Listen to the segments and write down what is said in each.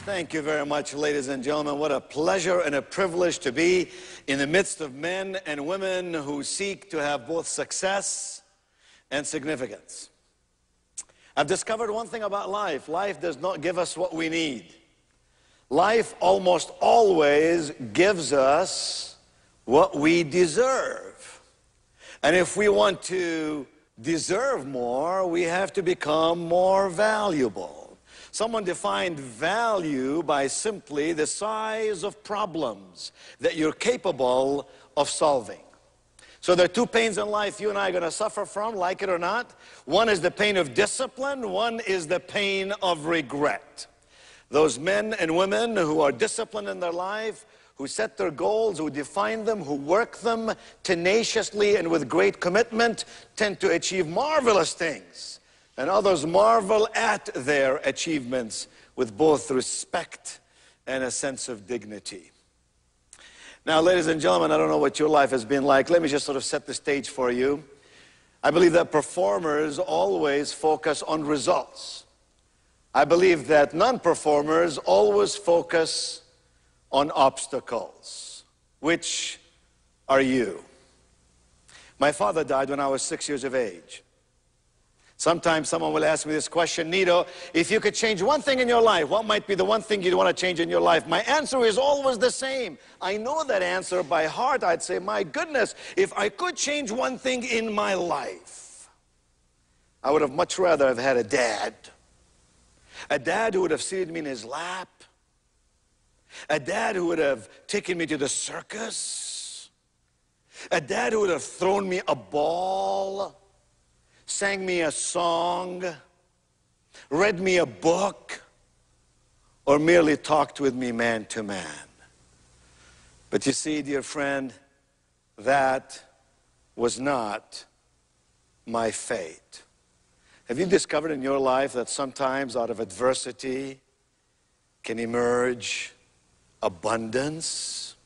Thank you very much, ladies and gentlemen. What a pleasure and a privilege to be in the midst of men and women who seek to have both success and significance. I've discovered one thing about life. Life does not give us what we need. Life almost always gives us what we deserve. And if we want to deserve more, we have to become more valuable. Someone defined value by simply the size of problems that you're capable of solving. So there are two pains in life you and I are going to suffer from, like it or not. One is the pain of discipline. One is the pain of regret. Those men and women who are disciplined in their life, who set their goals, who define them, who work them tenaciously and with great commitment, tend to achieve marvelous things. And others marvel at their achievements with both respect and a sense of dignity. Now, ladies and gentlemen, I don't know what your life has been like. Let me just sort of set the stage for you. I believe that performers always focus on results. I believe that non-performers always focus on obstacles. Which are you? My father died when I was 6 years of age. Sometimes someone will ask me this question, Nido, if you could change one thing in your life, what might be the one thing you'd want to change in your life? My answer is always the same. I know that answer by heart. I'd say, my goodness, if I could change one thing in my life, I would have much rather have had a dad. A dad who would have seated me in his lap. A dad who would have taken me to the circus. A dad who would have thrown me a ball. Sang me a song, read me a book, or merely talked with me man to man. But you see, dear friend, that was not my fate. Have you discovered in your life that sometimes out of adversity can emerge abundance?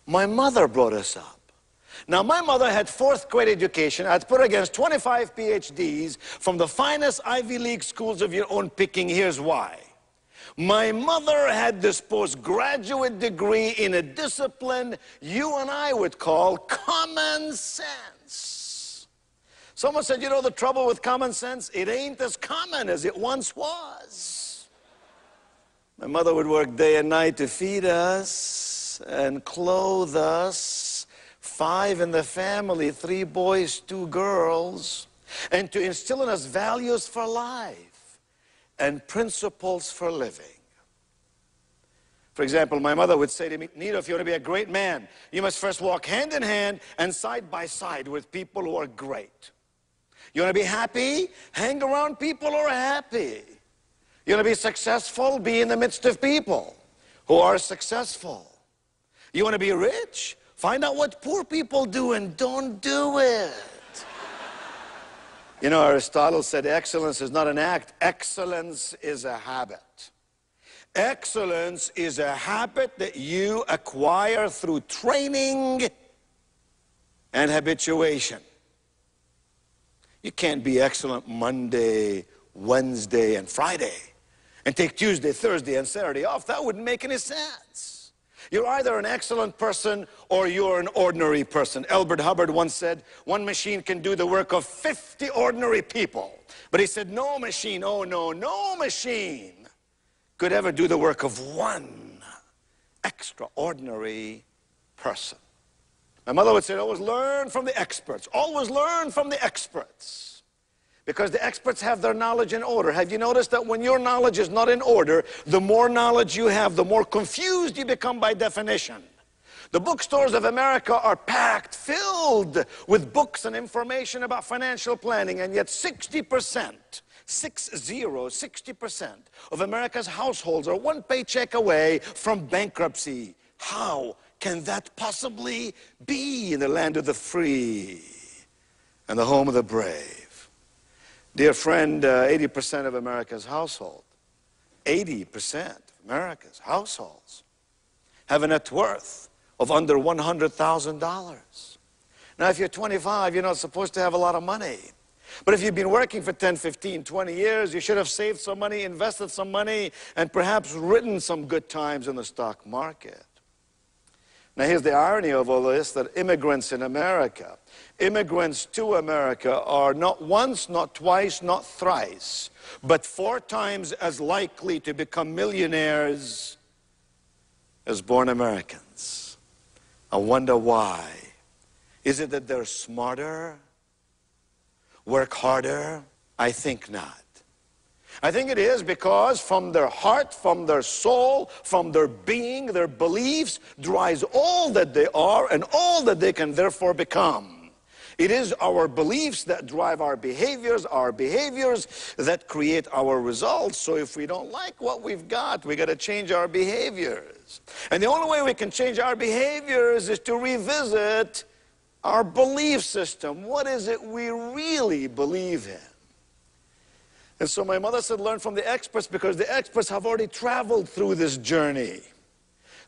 My mother brought us up. Now, my mother had fourth grade education. I'd put her against 25 PhDs from the finest Ivy League schools of your own picking. Here's why. My mother had this postgraduate degree in a discipline you and I would call common sense. Someone said, you know the trouble with common sense? It ain't as common as it once was. My mother would work day and night to feed us and clothe us. 5 in the family, 3 boys, 2 girls, and to instill in us values for life and principles for living. For example, my mother would say to me, Nido, if you want to be a great man, you must first walk hand in hand and side by side with people who are great. You want to be happy? Hang around people who are happy. You want to be successful? Be in the midst of people who are successful. You want to be rich? Find out what poor people do and don't do it. You know, Aristotle said excellence is not an act. Excellence is a habit. Excellence is a habit that you acquire through training and habituation. You can't be excellent Monday, Wednesday, and Friday and take Tuesday, Thursday, and Saturday off. That wouldn't make any sense. You're either an excellent person or you're an ordinary person. Elbert Hubbard once said, one machine can do the work of 50 ordinary people. But he said, no machine, oh no, no machine could ever do the work of one extraordinary person. My mother would say, always learn from the experts. Always learn from the experts. Because the experts have their knowledge in order. Have you noticed that when your knowledge is not in order, the more knowledge you have, the more confused you become by definition? The bookstores of America are packed, filled with books and information about financial planning, and yet 60% of America's households are one paycheck away from bankruptcy. How can that possibly be in the land of the free and the home of the brave? Dear friend, 80% of America's households, 80% of America's households have a net worth of under $100,000. Now, if you're 25, you're not supposed to have a lot of money. But if you've been working for 10, 15, 20 years, you should have saved some money, invested some money, and perhaps ridden some good times in the stock market. Now here's the irony of all this, that immigrants in America, immigrants to America are not once, not twice, not thrice, but 4 times as likely to become millionaires as born Americans. I wonder why. Is it that they're smarter? Work harder? I think not. I think it is because from their heart, from their soul, from their being, their beliefs, derives all that they are and all that they can therefore become. It is our beliefs that drive our behaviors that create our results. So if we don't like what we've got, we got to change our behaviors. And the only way we can change our behaviors is to revisit our belief system. What is it we really believe in? And so my mother said, learn from the experts, because the experts have already traveled through this journey.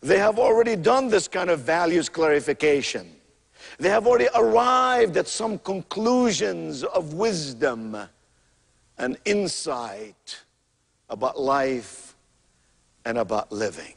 They have already done this kind of values clarification. They have already arrived at some conclusions of wisdom and insight about life and about living.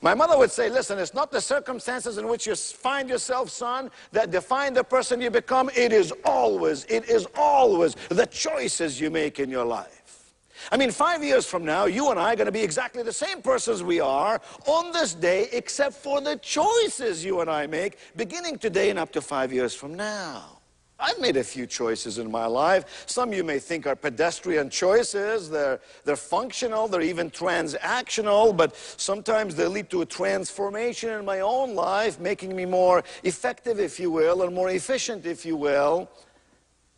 My mother would say, listen, it's not the circumstances in which you find yourself, son, that define the person you become. It is always the choices you make in your life. I mean, 5 years from now, you and I are going to be exactly the same persons we are on this day, except for the choices you and I make, beginning today and up to 5 years from now. I've made a few choices in my life. Some you may think are pedestrian choices. They're functional, they're even transactional, but sometimes they lead to a transformation in my own life, making me more effective, if you will, and more efficient, if you will.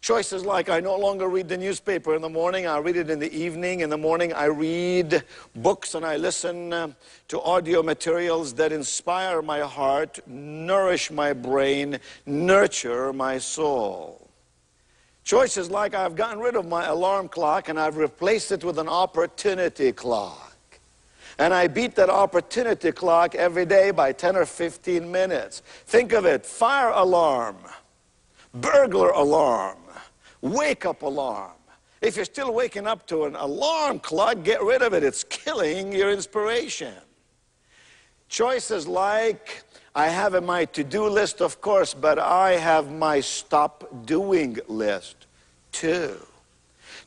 Choices like I no longer read the newspaper in the morning, I read it in the evening. In the morning I read books and I listen to audio materials that inspire my heart, nourish my brain, nurture my soul. Choices like I've gotten rid of my alarm clock and I've replaced it with an opportunity clock. And I beat that opportunity clock every day by 10 or 15 minutes. Think of it, fire alarm, burglar alarm, wake-up alarm. If you're still waking up to an alarm clock, get rid of it. It's killing your inspiration. Choices like, I have in my to-do list, of course, but I have my stop-doing list, too.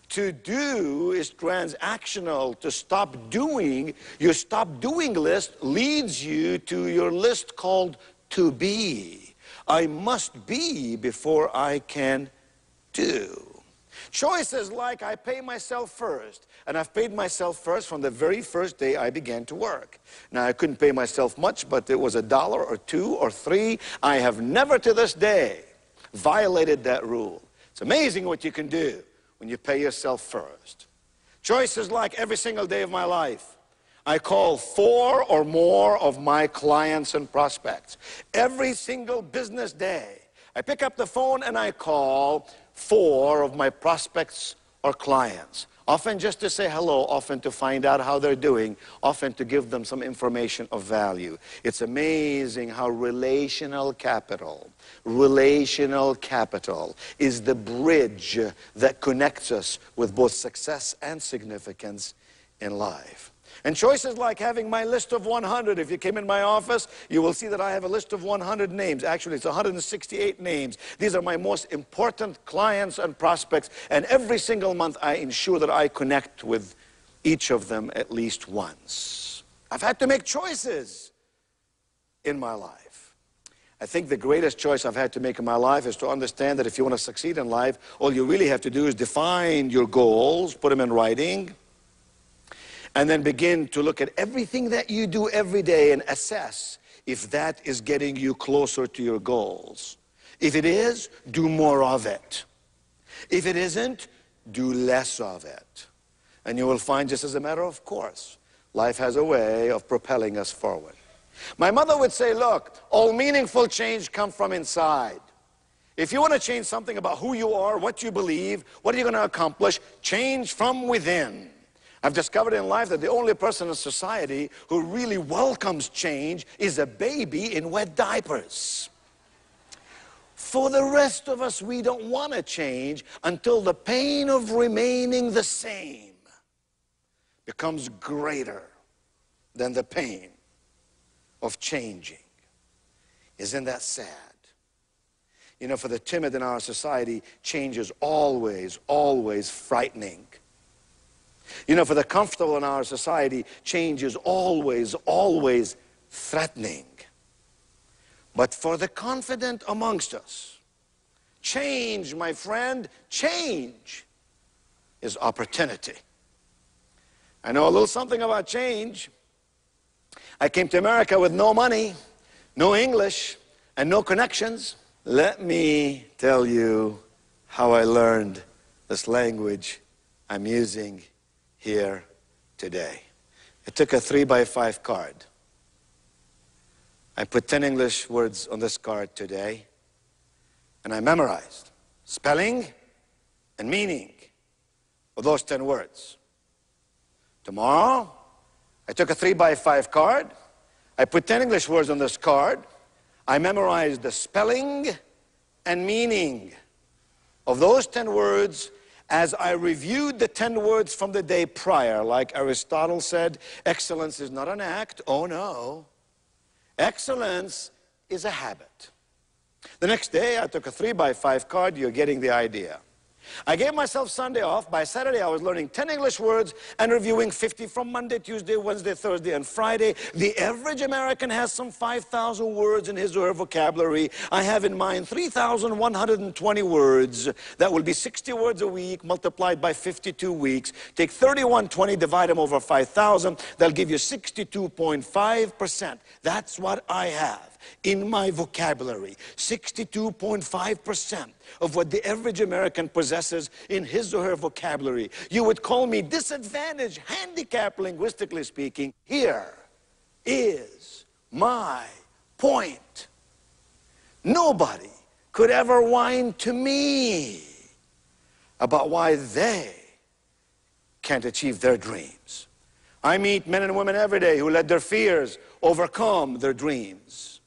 To do is transactional. To stop doing, your stop-doing list leads you to your list called to be. I must be before I can do. Choices like I pay myself first, and I've paid myself first from the very first day I began to work. Now I couldn't pay myself much, but it was $1 or $2 or $3. I have never to this day violated that rule. It's amazing what you can do when you pay yourself first. Choices like every single day of my life, I call 4 or more of my clients and prospects. Every single business day, I pick up the phone and I call 4 of my prospects or clients. Often just to say hello, often to find out how they're doing, often to give them some information of value. It's amazing how relational capital is the bridge that connects us with both success and significance in life. And choices like having my list of 100. If you came in my office, you will see that I have a list of 100 names. Actually, it's 168 names. These are my most important clients and prospects. And every single month, I ensure that I connect with each of them at least once. I've had to make choices in my life. I think the greatest choice I've had to make in my life is to understand that if you want to succeed in life, all you really have to do is define your goals, put them in writing, and then begin to look at everything that you do every day and assess if that is getting you closer to your goals. If it is, do more of it. If it isn't, do less of it. And you will find, just as a matter of course, life has a way of propelling us forward. My mother would say, look, all meaningful change comes from inside. If you want to change something about who you are, what you believe, what are you going to accomplish, change from within. I've discovered in life that the only person in society who really welcomes change is a baby in wet diapers. for the rest of us, we don't want to change until the pain of remaining the same becomes greater than the pain of changing. Isn't that sad? You know, for the timid in our society, change is always, always frightening. You know, for the comfortable in our society, change is always, always threatening. But for the confident amongst us, change, my friend, change is opportunity. I know a little something about change. I came to America with no money, no English, and no connections. Let me tell you how I learned this language I'm using here today. I took a 3x5 card. I put 10 English words on this card today, and I memorized spelling and meaning of those 10 words. Tomorrow, I took a 3x5 card. I put 10 English words on this card. I memorized the spelling and meaning of those 10 words as I reviewed the 10 words from the day prior. Like Aristotle said, excellence is not an act. Oh, no. Excellence is a habit. The next day, I took a 3x5 card. You're getting the idea. I gave myself Sunday off. By Saturday, I was learning 10 English words and reviewing 50 from Monday, Tuesday, Wednesday, Thursday, and Friday. The average American has some 5,000 words in his or her vocabulary. I have in mind 3,120 words. That will be 60 words a week multiplied by 52 weeks. Take 3,120, divide them over 5,000. That'll give you 62.5%. That's what I have in my vocabulary. 62.5% of what the average American possesses in his or her vocabulary. You would call me disadvantaged, handicapped, linguistically speaking. Here is my point. Nobody could ever whine to me about why they can't achieve their dreams. I meet men and women every day who let their fears overcome their dreams.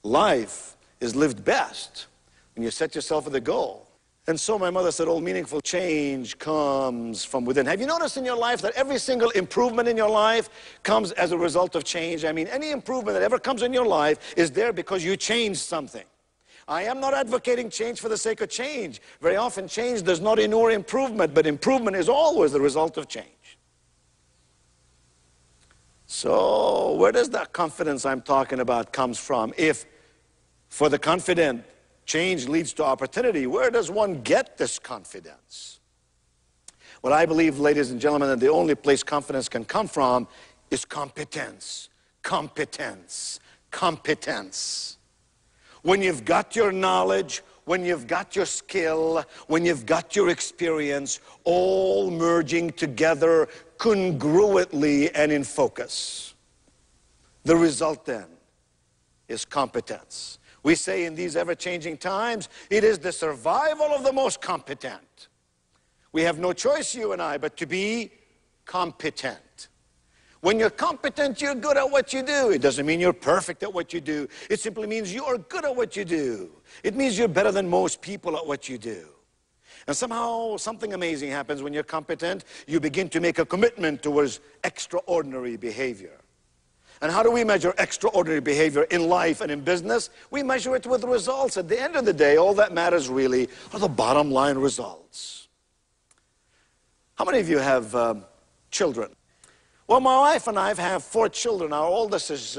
Life is lived best when you set yourself with a goal. And so my mother said, meaningful change comes from within. Have you noticed in your life that every single improvement in your life comes as a result of change? I mean, any improvement that ever comes in your life is there because you changed something. I am not advocating change for the sake of change. Very often change does not inure improvement, but improvement is always the result of change. So where does that confidence I'm talking about comes from? If for the confident, change leads to opportunity, where does one get this confidence? Well, I believe, ladies and gentlemen, that the only place confidence can come from is competence. Competence. Competence. When you've got your knowledge, when you've got your skill, when you've got your experience, all merging together congruently and in focus, the result then is competence. We say in these ever-changing times, it is the survival of the most competent. We have no choice, you and I, but to be competent. When you're competent, you're good at what you do. It doesn't mean you're perfect at what you do. It simply means you are good at what you do. It means you're better than most people at what you do. And somehow something amazing happens when you're competent. You begin to make a commitment towards extraordinary behavior. And how do we measure extraordinary behavior in life and in business? We measure it with results. At the end of the day, all that matters really are the bottom line results. How many of you have children? Well, my wife and I have 4 children. Our oldest is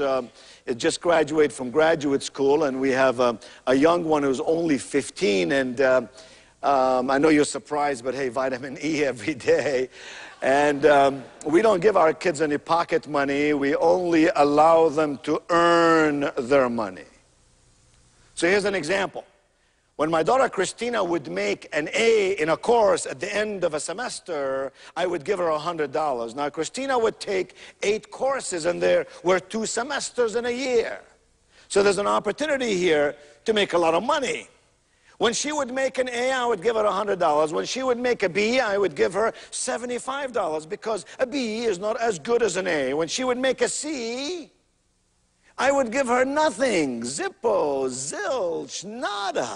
just graduated from graduate school, and we have a young one who's only 15. And I know you're surprised, but hey, vitamin E every day. And we don't give our kids any pocket money. We only allow them to earn their money. So here's an example. When my daughter Christina would make an A in a course at the end of a semester, I would give her $100. Now, Christina would take 8 courses, and there were 2 semesters in a year. So there's an opportunity here to make a lot of money. When she would make an A, I would give her $100. When she would make a B, I would give her $75 because a B is not as good as an A. When she would make a C, I would give her nothing. Zippo, zilch, nada.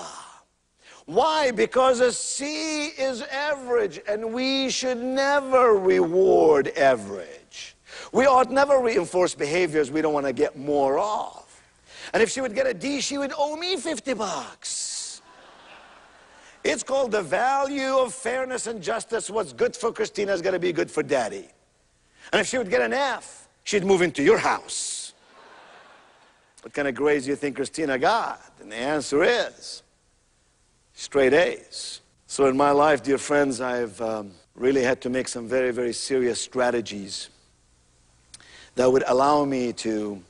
Why? Because C is average, and we should never reward average. We ought never reinforce behaviors we don't want to get more of. And if she would get a D, she would owe me $50. It's called the value of fairness and justice. What's good for Christina is going to be good for Daddy. And if she would get an F, she'd move into your house. What kind of grades do you think Christina got? And the answer is straight A's. So in my life, dear friends, I've really had to make some very, very serious strategies that would allow me to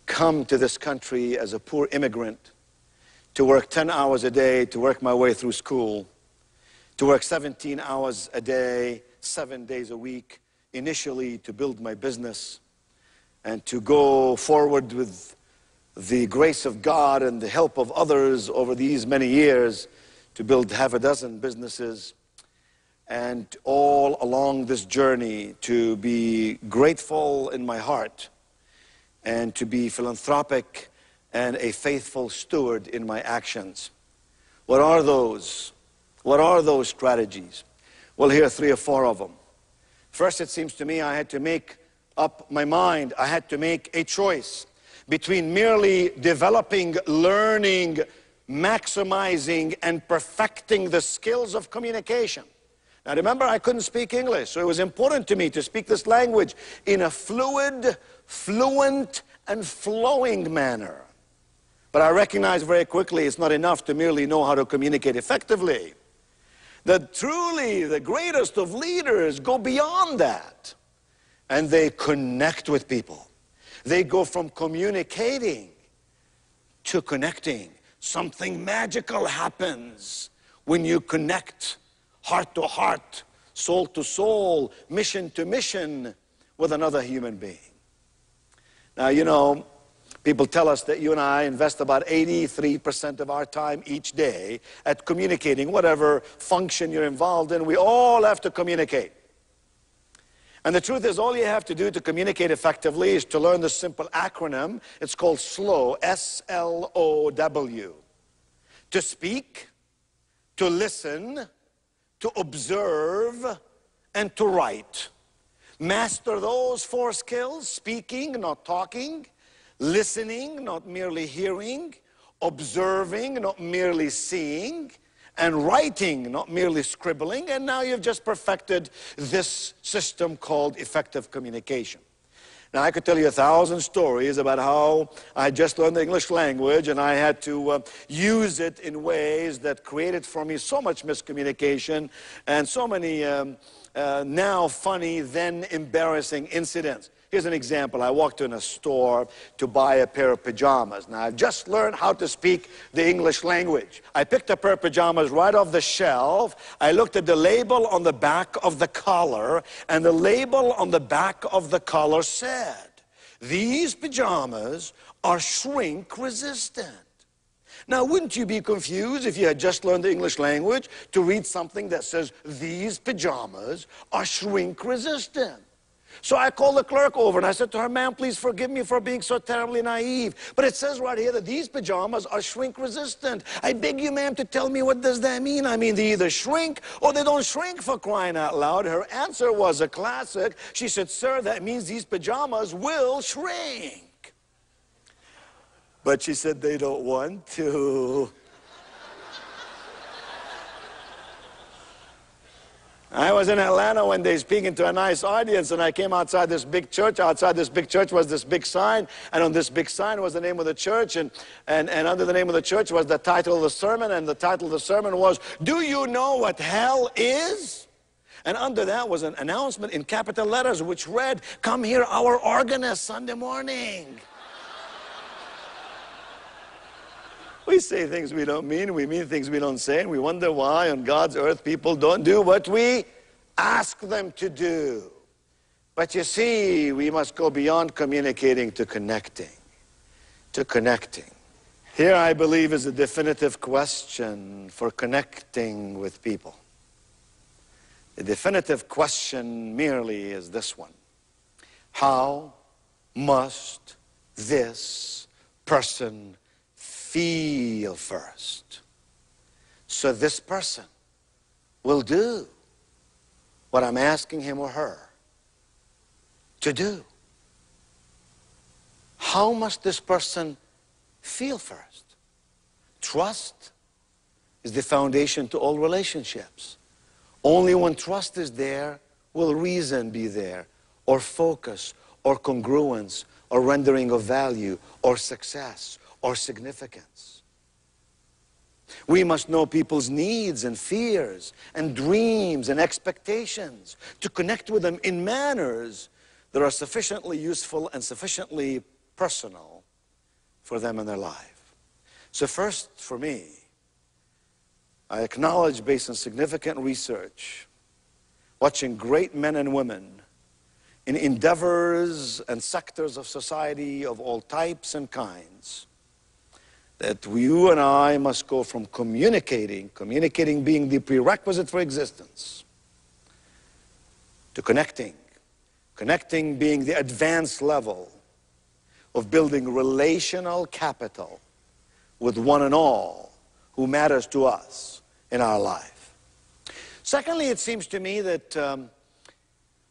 come to this country as a poor immigrant, to work 10 hours a day, to work my way through school, to work 17 hours a day, 7 days a week, initially to build my business, and to go forward with the grace of God and the help of others over these many years to build half a dozen businesses, and all along this journey to be grateful in my heart and to be philanthropic and a faithful steward in my actions. What are those? What are those strategies? Well, here are 3 or 4 of them. First, it seems to me I had to make up my mind. I had to make a choice between merely developing, learning, maximizing, and perfecting the skills of communication. Now remember, I couldn't speak English, so it was important to me to speak this language in a fluid, fluent, and flowing manner. But I recognized very quickly it's not enough to merely know how to communicate effectively. That truly the greatest of leaders go beyond that, and they connect with people. They go from communicating to connecting. Something magical happens when you connect heart to heart, soul to soul, mission to mission with another human being. Now, you know, people tell us that you and I invest about 83% of our time each day at communicating, whatever function you're involved in. We all have to communicate. And the truth is, all you have to do to communicate effectively is to learn this simple acronym. It's called SLOW, S-L-O-W. To speak, to listen, to observe, and to write. Master those 4 skills: speaking, not talking; listening, not merely hearing; observing, not merely seeing; and writing, not merely scribbling. And now you've just perfected this system called effective communication. Now, I could tell you 1,000 stories about how I just learned the English language and I had to use it in ways that created for me so much miscommunication and so many now funny, then embarrassing incidents. Here's an example. I walked in a store to buy a pair of pajamas. Now, I've just learned how to speak the English language. I picked a pair of pajamas right off the shelf. I looked at the label on the back of the collar, and the label on the back of the collar said, "These pajamas are shrink resistant." Now, wouldn't you be confused if you had just learned the English language to read something that says, "These pajamas are shrink resistant"? So I called the clerk over and I said to her, "Ma'am, please forgive me for being so terribly naive, but it says right here that these pajamas are shrink resistant. I beg you, ma'am, to tell me, what does that mean? I mean, they either shrink or they don't shrink, for crying out loud." Her answer was a classic. She said, "Sir, that means these pajamas will shrink." But she said they don't want to. I was in Atlanta one day speaking to a nice audience, and I came outside this big church. Outside this big church was this big sign, and on this big sign was the name of the church, and under the name of the church was the title of the sermon, and the title of the sermon was, "Do you know what hell is?" And under that was an announcement in capital letters which read, "Come hear our organist Sunday morning." We say things we don't mean, we mean things we don't say, and we wonder why on God's earth people don't do what we ask them to do. But you see, we must go beyond communicating to connecting. To connecting. Here, I believe, is a definitive question for connecting with people. The definitive question merely is this one: how must this person feel first? So this person will do what I'm asking him or her to do. How must this person feel first? Trust is the foundation to all relationships. Only when trust is there will reason be there, or focus, or congruence, or rendering of value, or success, or significance. We must know people's needs and fears and dreams and expectations to connect with them in manners that are sufficiently useful and sufficiently personal for them in their life. So first, for me, I acknowledge, based on significant research, watching great men and women in endeavors and sectors of society of all types and kinds, that you and I must go from communicating being the prerequisite for existence, to connecting being the advanced level of building relational capital with one and all who matters to us in our life. Secondly, it seems to me that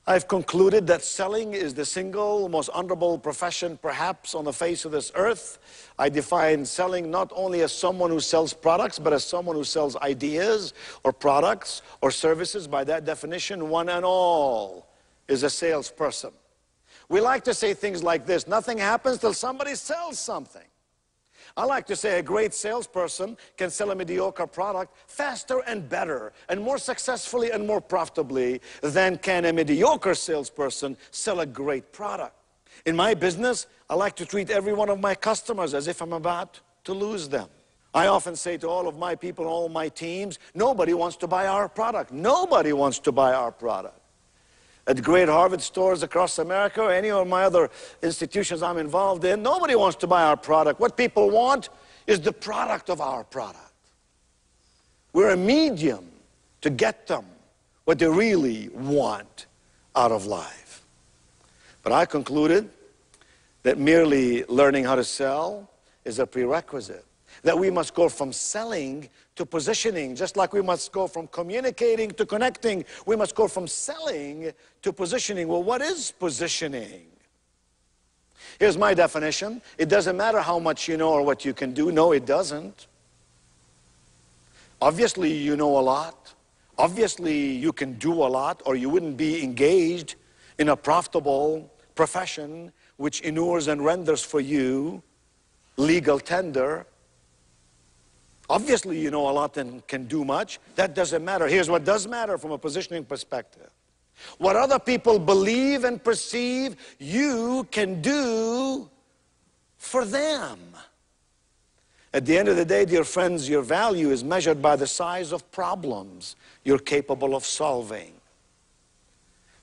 I've concluded that selling is the single most honorable profession perhaps on the face of this earth. I define selling not only as someone who sells products, but as someone who sells ideas or products or services. By that definition, one and all is a salesperson. We like to say things like this: nothing happens till somebody sells something. I like to say a great salesperson can sell a mediocre product faster and better and more successfully and more profitably than can a mediocre salesperson sell a great product. In my business, I like to treat every one of my customers as if I'm about to lose them. I often say to all of my people, all my teams, nobody wants to buy our product. Nobody wants to buy our product. At great Harvard stores across America or any of my other institutions I'm involved in, nobody wants to buy our product. What people want is the product of our product. We're a medium to get them what they really want out of life. But I concluded that merely learning how to sell is a prerequisite, that we must go from selling to positioning. Just like we must go from communicating to connecting, we must go from selling to positioning. Well, what is positioning? Here's my definition. It doesn't matter how much you know or what you can do. No, it doesn't. Obviously, you know a lot. Obviously, you can do a lot, or you wouldn't be engaged in a profitable profession which inures and renders for you legal tender. Obviously, you know a lot and can do much. That doesn't matter. Here's what does matter from a positioning perspective. What other people believe and perceive you can do for them. At the end of the day, dear friends, your value is measured by the size of problems you're capable of solving.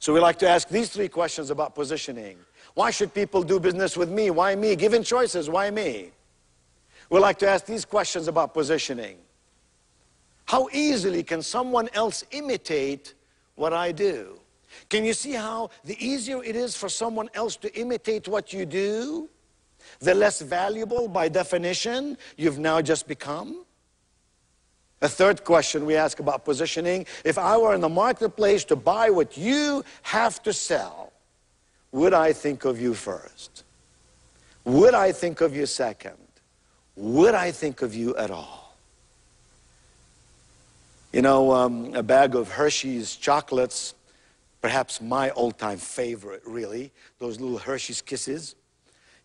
So we like to ask these three questions about positioning. Why should people do business with me? Why me? Given choices, why me? We like to ask these questions about positioning. How easily can someone else imitate what I do? Can you see how the easier it is for someone else to imitate what you do, the less valuable by definition you've now just become? A third question we ask about positioning: if I were in the marketplace to buy what you have to sell, would I think of you first? Would I think of you second? Would I think of you at all? You know, a bag of Hershey's chocolates, perhaps my all-time favorite, really, those little Hershey's Kisses.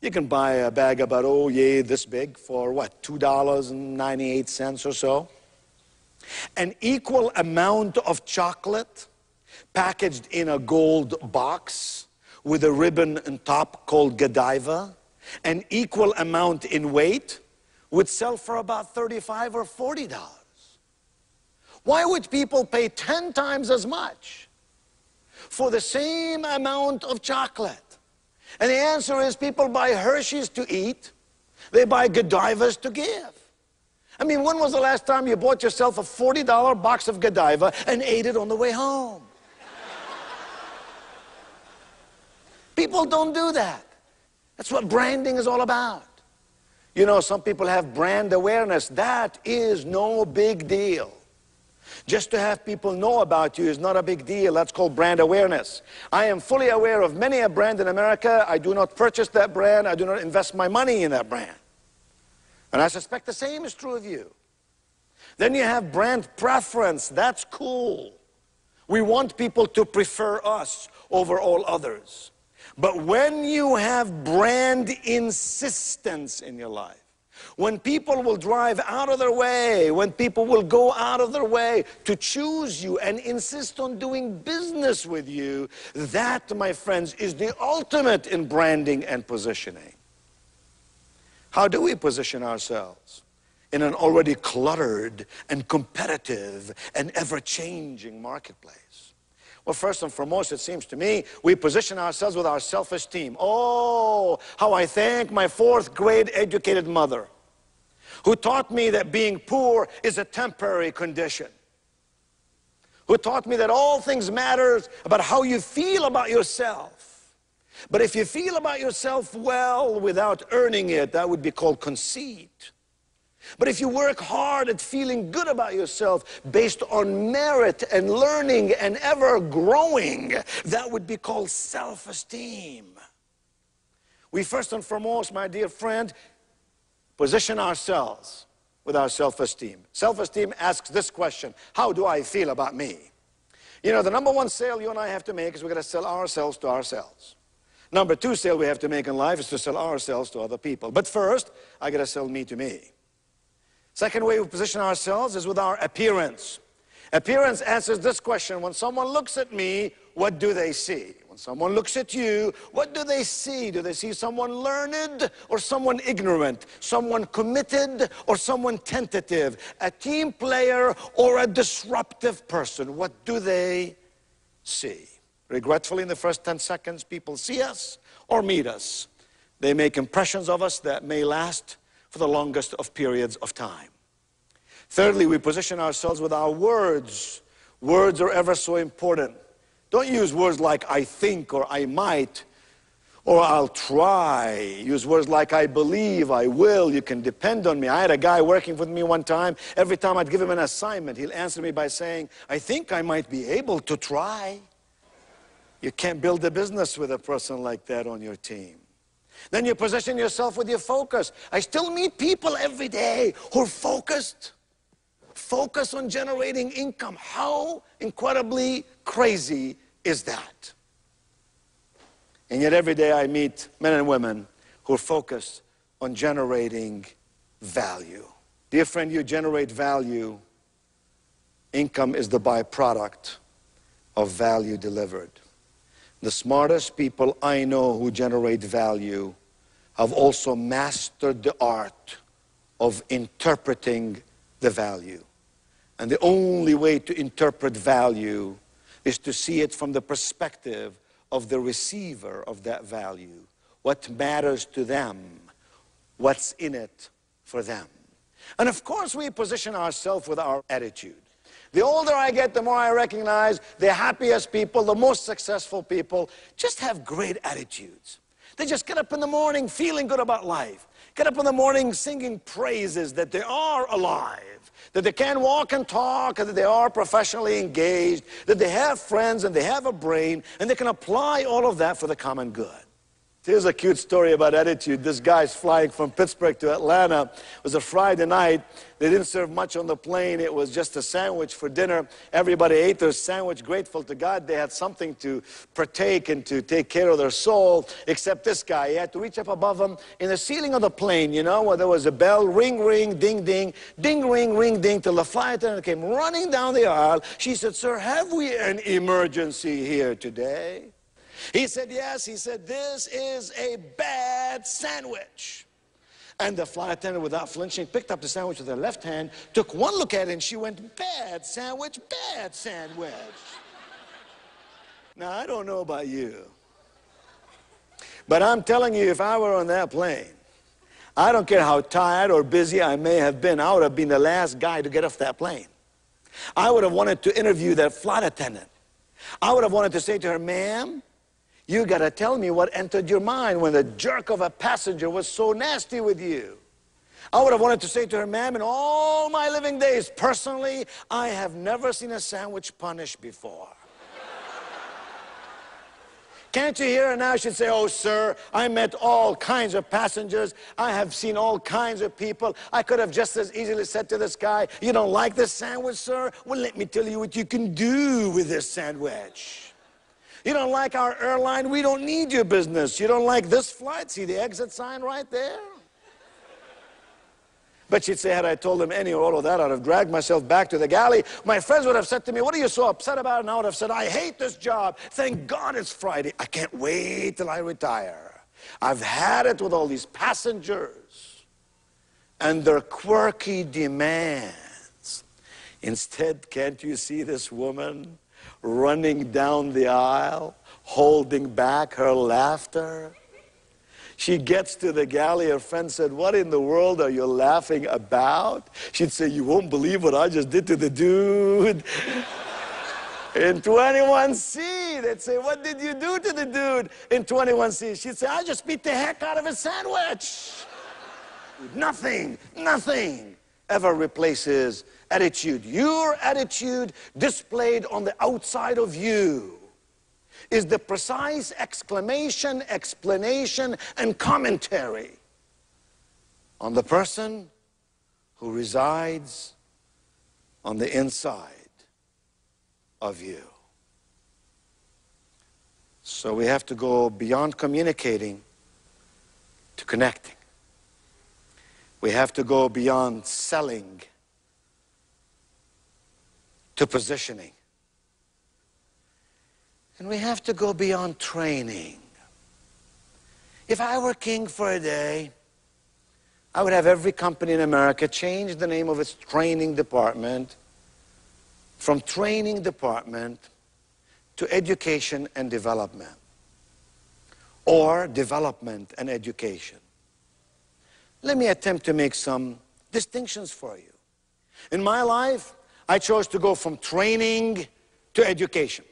You can buy a bag about, oh, yay, this big for what, $2.98 or so? An equal amount of chocolate packaged in a gold box with a ribbon on top called Godiva, an equal amount in weight, would sell for about $35 or $40. Why would people pay 10 times as much for the same amount of chocolate? And the answer is people buy Hershey's to eat, they buy Godivas to give. I mean, when was the last time you bought yourself a $40 box of Godiva and ate it on the way home? People don't do that. That's what branding is all about. You know, some people have brand awareness. That is no big deal. Just to have people know about you is not a big deal. That's called brand awareness. I am fully aware of many a brand in America. I do not purchase that brand. I do not invest my money in that brand. And I suspect the same is true of you. Then you have brand preference. That's cool. We want people to prefer us over all others. But when you have brand insistence in your life, when people will drive out of their way, when people will go out of their way to choose you and insist on doing business with you, that, my friends, is the ultimate in branding and positioning. How do we position ourselves in an already cluttered and competitive and ever-changing marketplace? Well, first and foremost, it seems to me, we position ourselves with our self-esteem. Oh, how I thank my fourth-grade educated mother, who taught me that being poor is a temporary condition, who taught me that all things matter about how you feel about yourself. But if you feel about yourself well without earning it, that would be called conceit. But if you work hard at feeling good about yourself based on merit and learning and ever growing, that would be called self-esteem. We first and foremost, my dear friend, position ourselves with our self-esteem. Self-esteem asks this question: how do I feel about me? You know, the number one sale you and I have to make is we've got to sell ourselves to ourselves. Number two sale we have to make in life is to sell ourselves to other people. But first, I got to sell me to me. Second way we position ourselves is with our appearance. Appearance answers this question: when someone looks at me, what do they see? When someone looks at you, what do they see? Do they see someone learned or someone ignorant? Someone committed or someone tentative? A team player or a disruptive person? What do they see? Regretfully, in the first 10 seconds, people see us or meet us. They make impressions of us that may last for the longest of periods of time. Thirdly, we position ourselves with our words. Words are ever so important. Don't use words like I think or I might or I'll try. Use words like I believe, I will, you can depend on me. I had a guy working with me one time. Every time I'd give him an assignment, he'll answer me by saying, I think I might be able to try. You can't build a business with a person like that on your team. Then you position yourself with your focus. I still meet people every day who are focused. Focus on generating income. How incredibly crazy is that? And yet every day I meet men and women who are focused on generating value. Dear friend, you generate value. Income is the byproduct of value delivered. The smartest people I know who generate value have also mastered the art of interpreting the value. And the only way to interpret value is to see it from the perspective of the receiver of that value. What matters to them, what's in it for them. And of course we position ourselves with our attitude. The older I get, the more I recognize the happiest people, the most successful people, just have great attitudes. They just get up in the morning feeling good about life. Get up in the morning singing praises that they are alive, that they can walk and talk, and that they are professionally engaged, that they have friends and they have a brain, and they can apply all of that for the common good. Here's a cute story about attitude. This guy's flying from Pittsburgh to Atlanta. It was a Friday night. They didn't serve much on the plane. It was just a sandwich for dinner. Everybody ate their sandwich, grateful to God they had something to partake and to take care of their soul, except this guy. He had to reach up above him in the ceiling of the plane, you know, where there was a bell, ring, ring, ding, ding, ding, ring, ring, ding, till the flight attendant came running down the aisle. She said, "Sir, have we an emergency here today?" He said, "Yes." He said, "This is a bad sandwich." And the flight attendant, without flinching, picked up the sandwich with her left hand, took one look at it, and she went, "Bad sandwich, bad sandwich." Now, I don't know about you, but I'm telling you, if I were on that plane, I don't care how tired or busy I may have been, I would have been the last guy to get off that plane. I would have wanted to interview that flight attendant. I would have wanted to say to her, "Ma'am, You got to tell me what entered your mind when the jerk of a passenger was so nasty with you. I would have wanted to say to her, ma'am, in all my living days, personally, I have never seen a sandwich punished before. Can't you hear her now? She'd say, oh, sir, I met all kinds of passengers. I have seen all kinds of people. I could have just as easily said to this guy, you don't like this sandwich, sir? Well, let me tell you what you can do with this sandwich. You don't like our airline? We don't need your business. You don't like this flight? See the exit sign right there? But she'd say, had I told them any or all of that, I'd have dragged myself back to the galley. My friends would have said to me, what are you so upset about? And I would have said, I hate this job. Thank God it's Friday. I can't wait till I retire. I've had it with all these passengers and their quirky demands. Instead, can't you see this woman running down the aisle, holding back her laughter? She gets to the galley, her friend said, what in the world are you laughing about? She'd say, you won't believe what I just did to the dude. In 21C, they'd say, what did you do to the dude in 21C? She'd say, I just beat the heck out of his sandwich. Nothing ever replaces attitude. Your attitude displayed on the outside of you is the precise exclamation, explanation, and commentary on the person who resides on the inside of you. So we have to go beyond communicating to connecting. We have to go beyond selling to positioning. And we have to go beyond training. If I were king for a day, I would have every company in America change the name of its training department from training department to education and development, or development and education. Let me attempt to make some distinctions for you. In my life, I chose to go from training to education.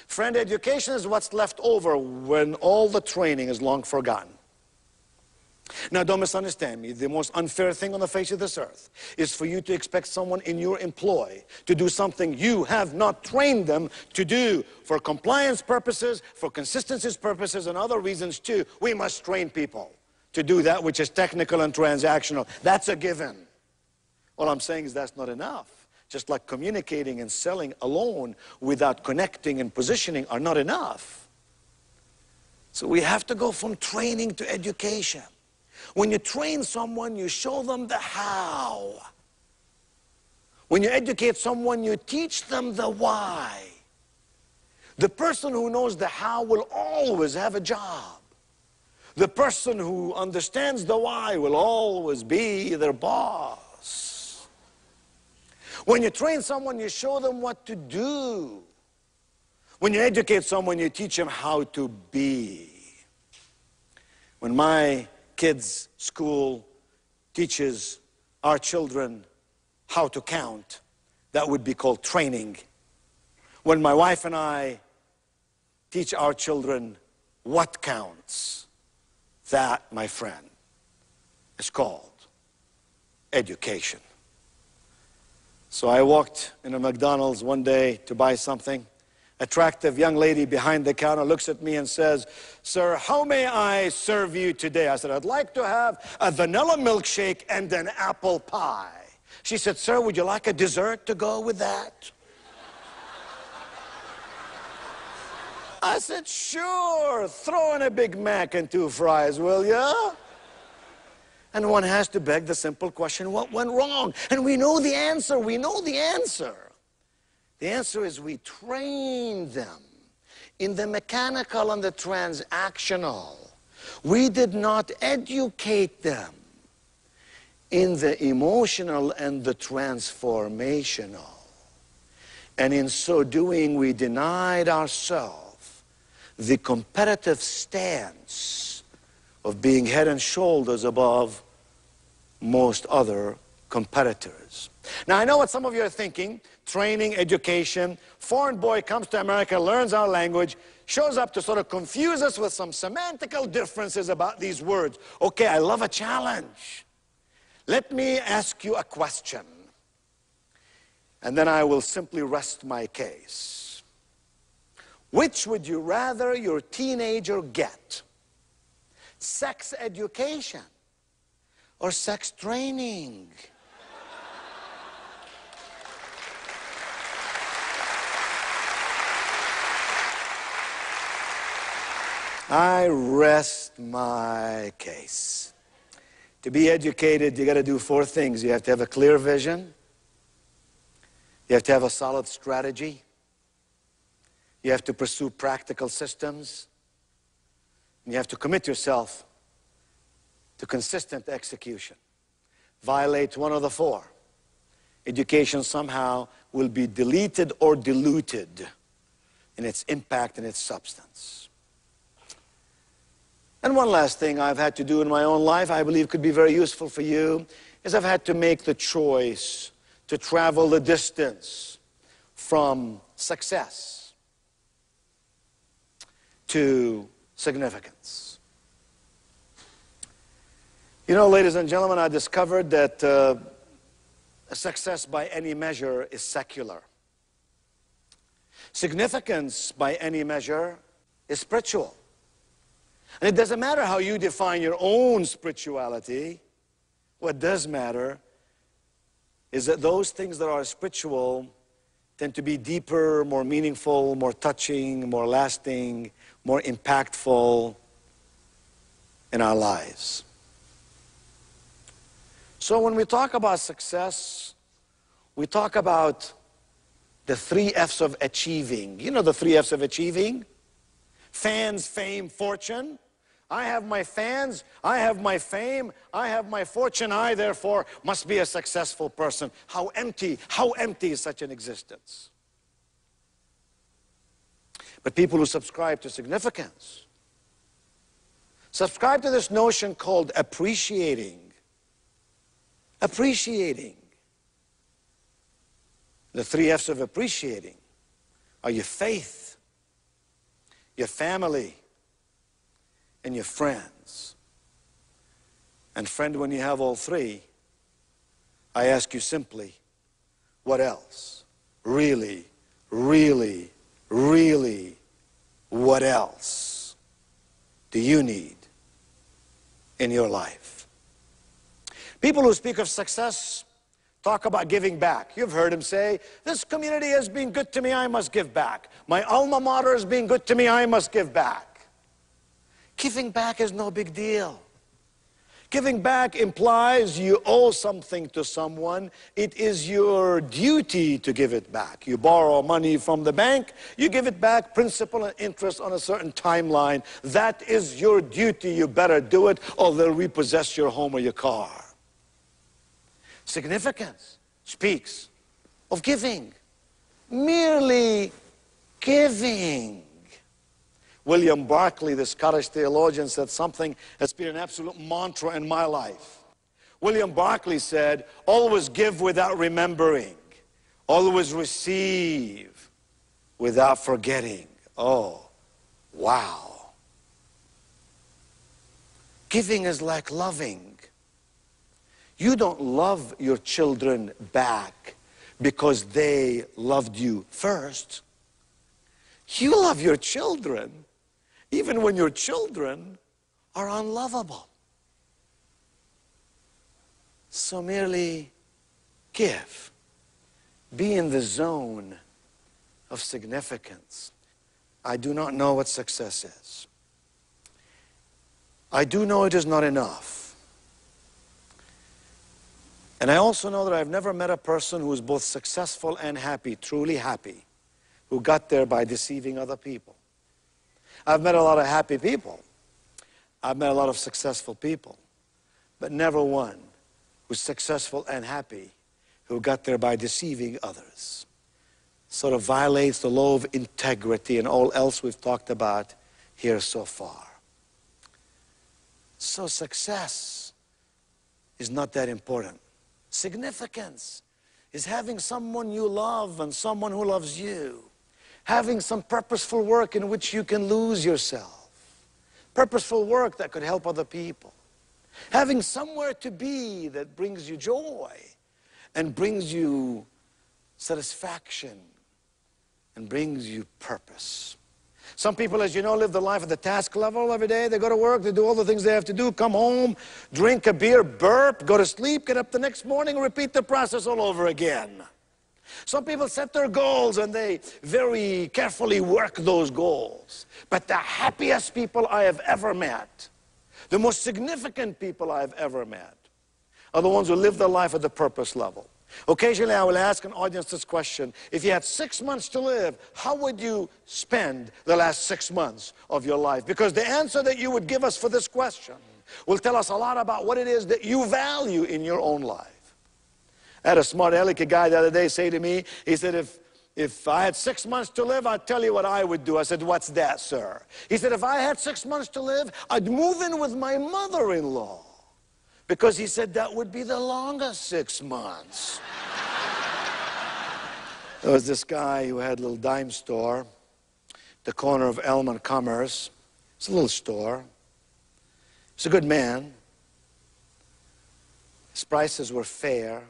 Friend, education is what's left over when all the training is long forgotten. Now, don't misunderstand me. The most unfair thing on the face of this earth is for you to expect someone in your employ to do something you have not trained them to do. For compliance purposes, for consistency purposes, and other reasons too, we must train people to do that which is technical and transactional. That's a given. All I'm saying is that's not enough. Just like communicating and selling alone without connecting and positioning are not enough. So we have to go from training to education. When you train someone, you show them the how. When you educate someone, you teach them the why. The person who knows the how will always have a job. The person who understands the why will always be their boss. When you train someone, you show them what to do. When you educate someone, you teach them how to be. When my kids' school teaches our children how to count, that would be called training. When my wife and I teach our children what counts, that, my friend, is called education. So I walked in a McDonald's one day to buy something. Attractive young lady behind the counter looks at me and says, sir, how may I serve you today? I said, I'd like to have a vanilla milkshake and an apple pie. She said, sir, would you like a dessert to go with that? I said, sure, throw in a Big Mac and 2 fries, will ya? And one has to beg the simple question, what went wrong? And we know the answer, we know the answer. The answer is we trained them in the mechanical and the transactional. We did not educate them in the emotional and the transformational. And in so doing, we denied ourselves the competitive stance of being head and shoulders above most other competitors. Now, I know what some of you are thinking. Training, education. Foreign boy comes to America, learns our language, shows up to sort of confuse us with some semantical differences about these words. Okay, I love a challenge. Let me ask you a question, and then I will simply rest my case. Which would you rather your teenager get? Sex education or sex training? I rest my case. To be educated, you got to do 4 things. You have to have a clear vision. You have to have a solid strategy. You have to pursue practical systems. And you have to commit yourself to consistent execution. Violate one of the 4. Education somehow will be deleted or diluted in its impact and its substance. And one last thing I've had to do in my own life, I believe could be very useful for you, is I've had to make the choice to travel the distance from success to significance. You know, ladies and gentlemen, I discovered that success by any measure is secular. Significance by any measure is spiritual. And it doesn't matter how you define your own spirituality. What does matter is that those things that are spiritual tend to be deeper, more meaningful, more touching, more lasting, more impactful in our lives. So when we talk about success, we talk about the 3 F's of achieving. You know the 3 F's of achieving? Fans, fame, fortune. I have my fans, I have my fame, I have my fortune, I therefore must be a successful person. How empty is such an existence? But people who subscribe to significance subscribe to this notion called appreciating. Appreciating. The 3 F's of appreciating are your faith, your family, and your friends. And friend, when you have all 3, I ask you simply, what else? Really, really, really, what else do you need in your life? People who speak of success talk about giving back. You've heard them say, this community has been good to me, I must give back. My alma mater has been good to me, I must give back. Giving back is no big deal. Giving back implies you owe something to someone. It is your duty to give it back. You borrow money from the bank, you give it back, principal and interest on a certain timeline. That is your duty. You better do it or they'll repossess your home or your car. Significance speaks of giving. Merely giving. William Barclay, the Scottish theologian, said something that's been an absolute mantra in my life. William Barclay said, always give without remembering. Always receive without forgetting. Oh, wow. Giving is like loving. You don't love your children back because they loved you first. You love your children even when your children are unlovable. So merely give. Be in the zone of significance. I do not know what success is. I do know it is not enough. And I also know that I've never met a person who is both successful and happy, truly happy, who got there by deceiving other people. I've met a lot of happy people. I've met a lot of successful people, but never one who's successful and happy who got there by deceiving others. Sort of violates the law of integrity and all else we've talked about here so far. So success is not that important. Significance is having someone you love and someone who loves you. Having some purposeful work in which you can lose yourself. Purposeful work that could help other people. Having somewhere to be that brings you joy and brings you satisfaction and brings you purpose. Some people, as you know, live the life at the task level every day. They go to work, they do all the things they have to do, come home, drink a beer, burp, go to sleep, get up the next morning, repeat the process all over again. Some people set their goals and they very carefully work those goals. But the happiest people I have ever met, the most significant people I have ever met, are the ones who live their life at the purpose level. Occasionally I will ask an audience this question: if you had 6 months to live, how would you spend the last 6 months of your life? Because the answer that you would give us for this question will tell us a lot about what it is that you value in your own life. I had a smart alecky guy the other day say to me, he said, if I had 6 months to live, I'd tell you what I would do. I said, what's that, sir? He said, if I had 6 months to live, I'd move in with my mother-in-law. Because he said that would be the longest 6 months. There was this guy who had a little dime store, the corner of Elm and Commerce. It's a little store. He's a good man. His prices were fair.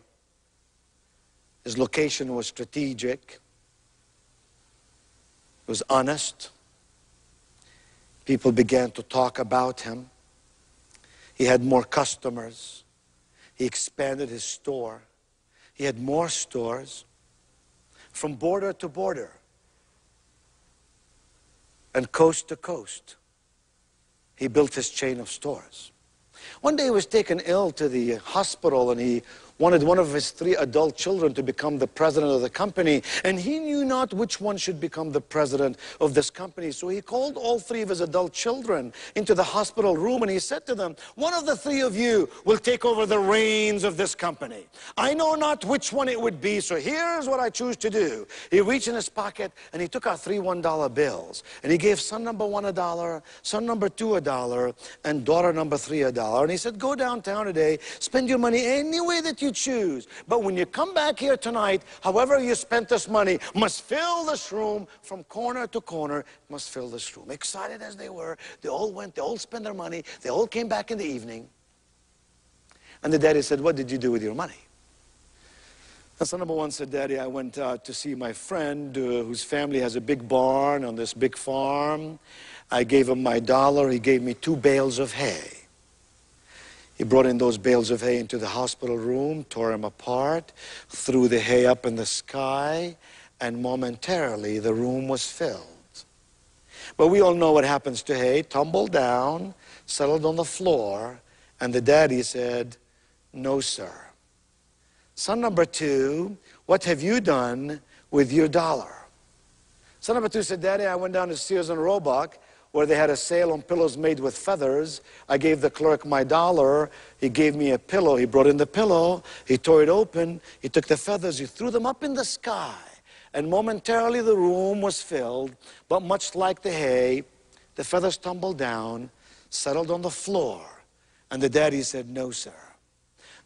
His location was strategic. It was honest. People began to talk about him. He had more customers. He expanded his store. He had more stores from border to border and coast to coast. He built his chain of stores. One day he was taken ill to the hospital and he wanted one of his 3 adult children to become the president of the company, and he knew not which one should become the president of this company. So he called all 3 of his adult children into the hospital room and he said to them, one of the 3 of you will take over the reins of this company. I know not which one it would be, so here's what I choose to do. He reached in his pocket and he took out 3 $1 bills and he gave son number 1 $1, son number 2 $1, and daughter number 3 $1. And he said, go downtown today, spend your money any way that you choose. But when you come back here tonight, however you spent this money must fill this room from corner to corner, must fill this room. Excited as they were, they all went, they all spent their money, they all came back in the evening. And the daddy said, what did you do with your money? And son number 1 said, Daddy, I went out to see my friend whose family has a big barn on this big farm. I gave him my $1. He gave me 2 bales of hay. He brought in those bales of hay into the hospital room, tore them apart, threw the hay up in the sky, and momentarily the room was filled. But we all know what happens to hay. Tumbled down, settled on the floor, and the daddy said, no, sir. Son number 2, what have you done with your $1? Son number 2 said, Daddy, I went down to Sears and Roebuck, where they had a sale on pillows made with feathers. I gave the clerk my $1. He gave me a pillow. He brought in the pillow. He tore it open. He took the feathers. He threw them up in the sky. And momentarily the room was filled. But much like the hay, the feathers tumbled down, settled on the floor. And the daddy said, no, sir.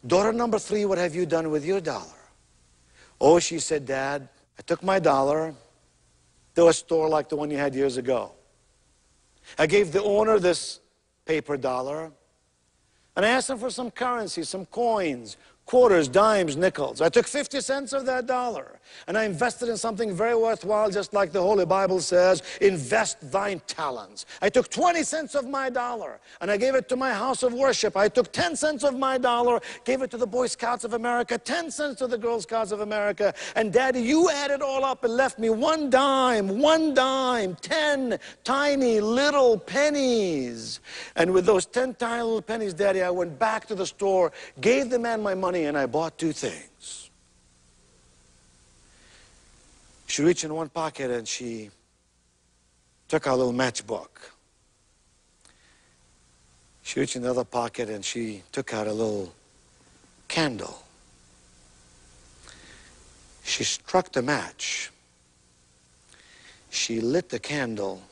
Daughter number 3, what have you done with your $1? Oh, she said, Dad, I took my $1 to a store like the one you had years ago. I gave the owner this paper $1, and I asked him for some currency, some coins, quarters, dimes, nickels. I took 50 cents of that $1, and I invested in something very worthwhile, just like the Holy Bible says, invest thine talents. I took 20 cents of my $1, and I gave it to my house of worship. I took 10 cents of my $1, gave it to the Boy Scouts of America, 10 cents to the Girl Scouts of America, and Daddy, you added all up and left me 1 dime, 10 tiny little pennies. And with those 10 tiny little pennies, Daddy, I went back to the store, gave the man my money, and I bought 2 things. She reached in one pocket and she took out a little matchbook. She reached in the other pocket and she took out a little candle. She struck the match. She lit the candle.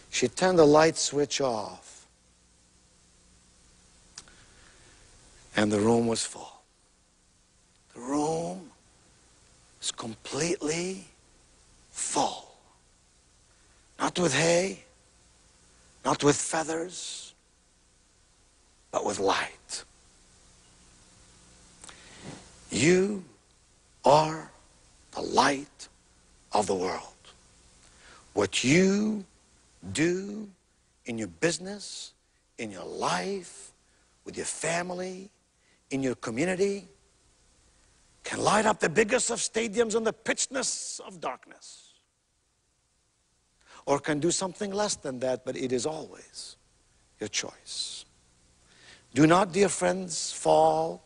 She turned the light switch off. And the room was full. The room was completely full. Not with hay, not with feathers, but with light. You are the light of the world. What you do in your business, in your life, with your family, in your community, can light up the biggest of stadiums in the pitchness of darkness. Or can do something less than that, but it is always your choice. Do not, dear friends, fall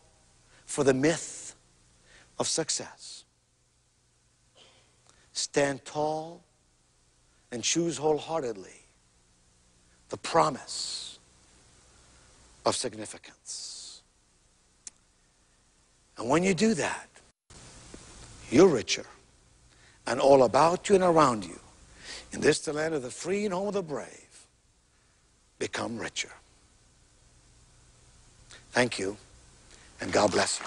for the myth of success. Stand tall and choose wholeheartedly the promise of significance. And when you do that, you're richer, and all about you and around you, in this the land of the free and home of the brave, become richer. Thank you, and God bless you.